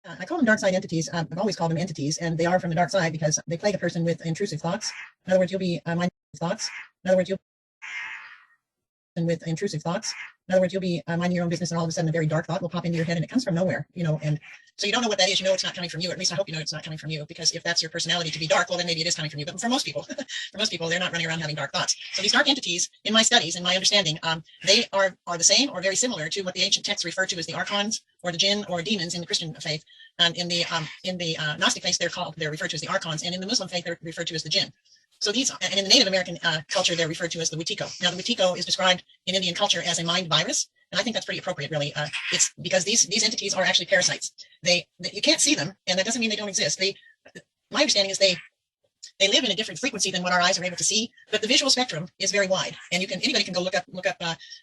I call them dark side entities. I've always called them entities, and they are from the dark side because they plague a person with intrusive thoughts. In other words, you'll be minding thoughts. In other words, you'll with intrusive thoughts. In other words, you'll be minding your own business, and all of a sudden a very dark thought will pop into your head, and it comes from nowhere, and so you don't know what that is. You know it's not coming from you, or at least I hope you know it's not coming from you, because if that's your personality to be dark, well, then maybe it is coming from you. But for most people, they're not running around having dark thoughts. So these dark entities, in my studies, in my understanding, they are the same or very similar to what the ancient texts refer to as the archons or the jinn or demons in the Christian faith. And in the Gnostic faith, they're referred to as the archons, and in the Muslim faith, they're referred to as the jinn. So these, and in the Native American culture, they're referred to as the Witiko. Now, the Witiko is described in Indian culture as a mind virus, and I think that's pretty appropriate, really. It's because these entities are actually parasites. You can't see them, and that doesn't mean they don't exist. My understanding is they live in a different frequency than what our eyes are able to see, but the visual spectrum is very wide. And anybody can go look up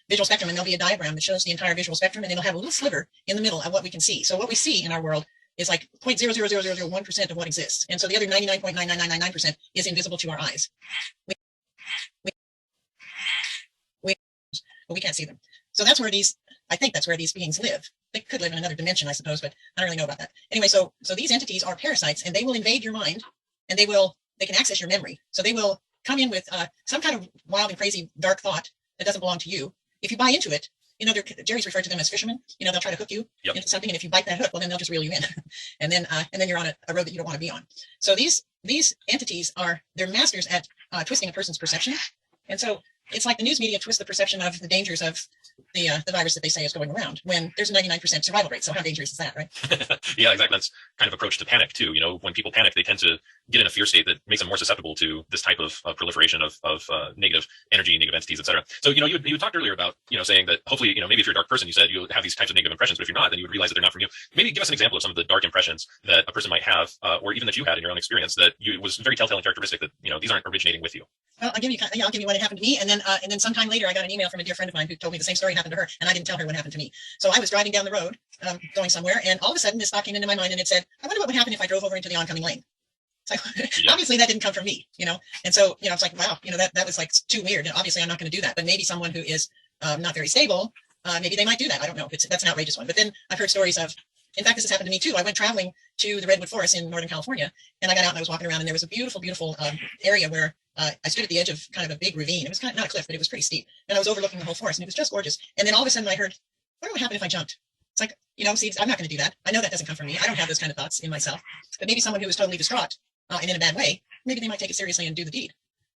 visual spectrum, and there'll be a diagram that shows the entire visual spectrum, and it'll have a little sliver in the middle of what we can see. So what we see in our world is like 0.00001% of what exists. And so the other 99.99999% is invisible to our eyes. But we can't see them. So I think that's where these beings live. They could live in another dimension, I suppose, but I don't really know about that. Anyway, so these entities are parasites, and they will invade your mind, and they can access your memory. So they will come in with some kind of wild and crazy dark thought that doesn't belong to you. If you buy into it, Jerry's referred to them as fishermen. They'll try to hook you into something, and if you bite that hook, well, then they'll just reel you in, and then you're on a road that you don't want to be on. So these entities they're masters at twisting a person's perception, and so it's like the news media twists the perception of the dangers of the virus that they say is going around when there's a 99% survival rate. So how dangerous is that, right? Yeah, exactly. That's kind of approach to panic too. When people panic, they tend to get in a fear state that makes them more susceptible to this type of proliferation of negative energy, negative entities, etc. So you talked earlier about saying that hopefully maybe if you're a dark person, you said you have these types of negative impressions, but if you're not, then you would realize that they're not from you. Maybe give us an example of some of the dark impressions that a person might have, or even that you had in your own experience that was very telltale and characteristic that these aren't originating with you. Well, I'll give you one that happened to me, and then sometime later I got an email from a dear friend of mine who told me the same story happened to her, and I didn't tell her what happened to me. So I was driving down the road, going somewhere, and all of a sudden this thought came into my mind, and it said, "I wonder what would happen if I drove over into the oncoming lane." It's like, obviously that didn't come from me, And so, it's like, wow, that was like too weird. And obviously I'm not going to do that, but maybe someone who is not very stable, maybe they might do that. I don't know. That's an outrageous one. But then I've heard stories of, in fact, this has happened to me too. I went traveling to the Redwood Forest in Northern California, and I got out and I was walking around, and there was a beautiful, beautiful area where I stood at the edge of kind of a big ravine. It was kind of not a cliff, but it was pretty steep. And I was overlooking the whole forest, and it was just gorgeous. And then all of a sudden I heard, what would happen if I jumped? It's like, see, I'm not going to do that. I know that doesn't come from me. I don't have those kind of thoughts in myself. But maybe someone who is totally distraught and in a bad way, maybe they might take it seriously and do the deed.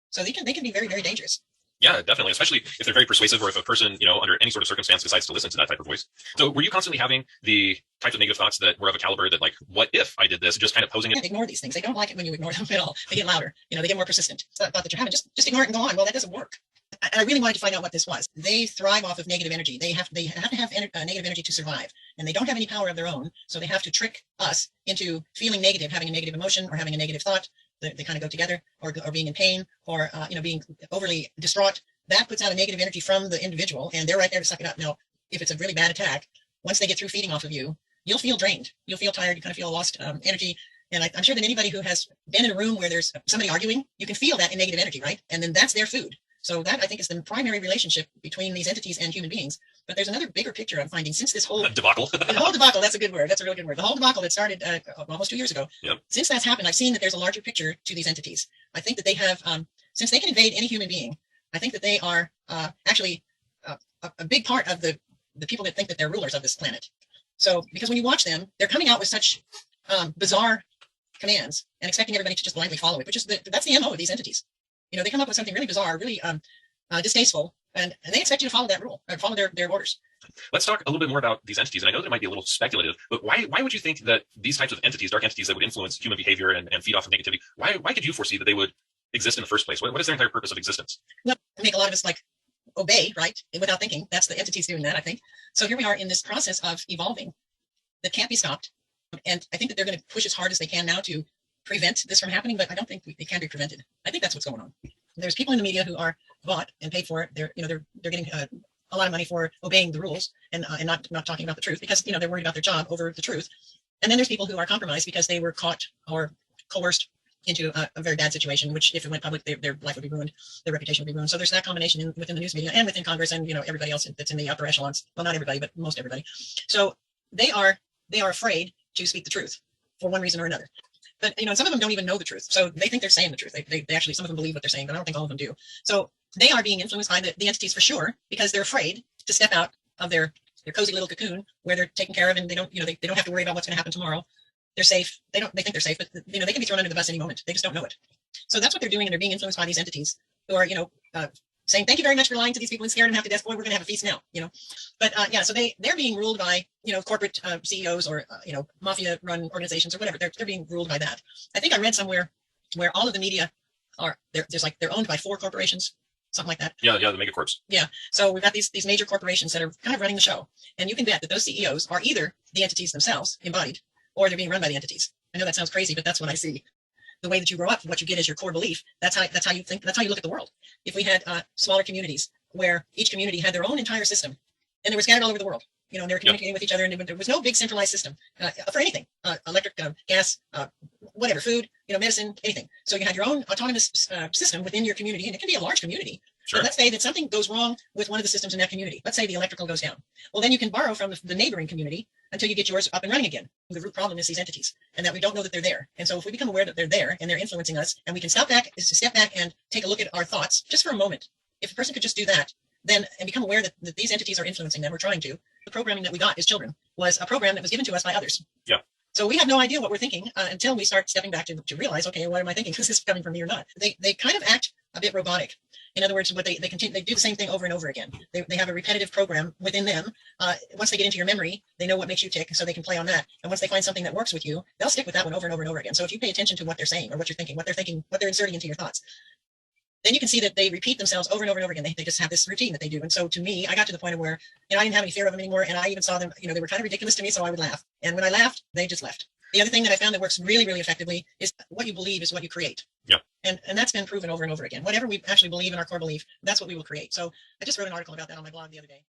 So they can be very, very dangerous. Yeah, definitely, especially if they're very persuasive, or if a person, under any sort of circumstance decides to listen to that type of voice. So were you constantly having the types of negative thoughts that were of a caliber that, like, what if I did this, just kind of posing it? Ignore these things. They don't like it when you ignore them at all. They get louder. They get more persistent. It's that thought that you're having. Just ignore it and go on. Well, that doesn't work. And I really wanted to find out what this was. They thrive off of negative energy. They have to have negative energy to survive, and they don't have any power of their own. So they have to trick us into feeling negative, having a negative emotion, or having a negative thought. They kind of go together, or being in pain, or being overly distraught. That puts out a negative energy from the individual, and they're right there to suck it up. Now, if it's a really bad attack, once they get through feeding off of you, you'll feel drained. You'll feel tired. You kind of feel lost energy. And I'm sure that anybody who has been in a room where there's somebody arguing, you can feel that in negative energy, right? And then that's their food. So that, I think, is the primary relationship between these entities and human beings. But there's another bigger picture I'm finding since this whole debacle. The whole debacle, that's a good word. That's a really good word. The whole debacle that started almost 2 years ago. Yep. Since that's happened, I've seen that there's a larger picture to these entities. I think that they have, since they can invade any human being, I think that they are actually a big part of the people that think that they're rulers of this planet. So, because when you watch them, they're coming out with such bizarre commands and expecting everybody to just blindly follow it, which is that's the MO of these entities. They come up with something really bizarre, really distasteful, and they expect you to follow that rule, or follow their orders. Let's talk a little bit more about these entities. And I know that it might be a little speculative, but why would you think that these types of entities, dark entities that would influence human behavior and feed off of negativity, why could you foresee that they would exist in the first place? What is their entire purpose of existence? Well, make a lot of us obey, right? Without thinking. That's the entities doing that, I think. So here we are in this process of evolving that can't be stopped. And I think that they're going to push as hard as they can now to prevent this from happening, but I don't think it can be prevented. I think that's what's going on. There's people in the media who are bought and paid for it. They're getting a lot of money for obeying the rules and not talking about the truth, because they're worried about their job over the truth. And then there's people who are compromised because they were caught or coerced into a very bad situation, which if it went public, their life would be ruined, their reputation would be ruined. So there's that combination within the news media and within Congress and everybody else that's in the upper echelons. Well, not everybody, but most everybody. So they are afraid to speak the truth for one reason or another. But, you know, some of them don't even know the truth. So they think they're saying the truth. They actually, some of them believe what they're saying, but I don't think all of them do. So they are being influenced by the entities for sure, because they're afraid to step out of their cozy little cocoon where they're taken care of, and they don't, you know, they don't have to worry about what's going to happen tomorrow. They're safe. They think they're safe, but, you know, they can be thrown under the bus any moment. They just don't know it. So that's what they're doing. And they're being influenced by these entities who are, you know, saying, thank you very much for lying to these people and scaring them half to death. Boy, we're going to have a feast now, you know. But yeah, so they're being ruled by, you know, corporate CEOs or, you know, mafia run organizations or whatever. They're being ruled by that. I think I read somewhere where all of the media are, they're owned by 4 corporations, something like that. Yeah, the megacorps. Yeah. So we've got these major corporations that are kind of running the show. And you can bet that those CEOs are either the entities themselves embodied, or they're being run by the entities. I know that sounds crazy, but that's what I see. The way that you grow up, what you get is your core belief. That's how you think. That's how you look at the world. If we had smaller communities where each community had their own entire system, and they were scattered all over the world, you know, and they were communicating with each other, and there was no big centralized system for anything, electric, gas, whatever, food, you know, medicine, anything. So you had your own autonomous system within your community, and it can be a large community. Sure. But let's say that something goes wrong with one of the systems in that community. Let's say the electrical goes down. Well, then you can borrow from the neighboring community until you get yours up and running again. The root problem is these entities, and that we don't know that they're there. And so if we become aware that they're there and they're influencing us, and we can step back and take a look at our thoughts just for a moment. If a person could just do that, then, and become aware that these entities are influencing them, we're trying to. The programming that we got as children was a program that was given to us by others. Yeah. So we have no idea what we're thinking until we start stepping back to realize, okay, what am I thinking? Is this coming from me or not? They kind of act a bit robotic. In other words, what they continue, they do the same thing over and over again. They have a repetitive program within them. Once they get into your memory, they know what makes you tick, so they can play on that. And once they find something that works with you, they'll stick with that one over and over and over again. So if you pay attention to what they're saying or what you're thinking, what they're inserting into your thoughts, then you can see that they repeat themselves over and over and over again. They just have this routine that they do. And so to me, I got to the point of where, you know, I didn't have any fear of them anymore. And I even saw them, you know, they were kind of ridiculous to me, so I would laugh. And when I laughed, they just left. The other thing that I found that works really, really effectively is what you believe is what you create. Yeah. And that's been proven over and over again. Whatever we actually believe in our core belief, that's what we will create. So I just wrote an article about that on my blog the other day.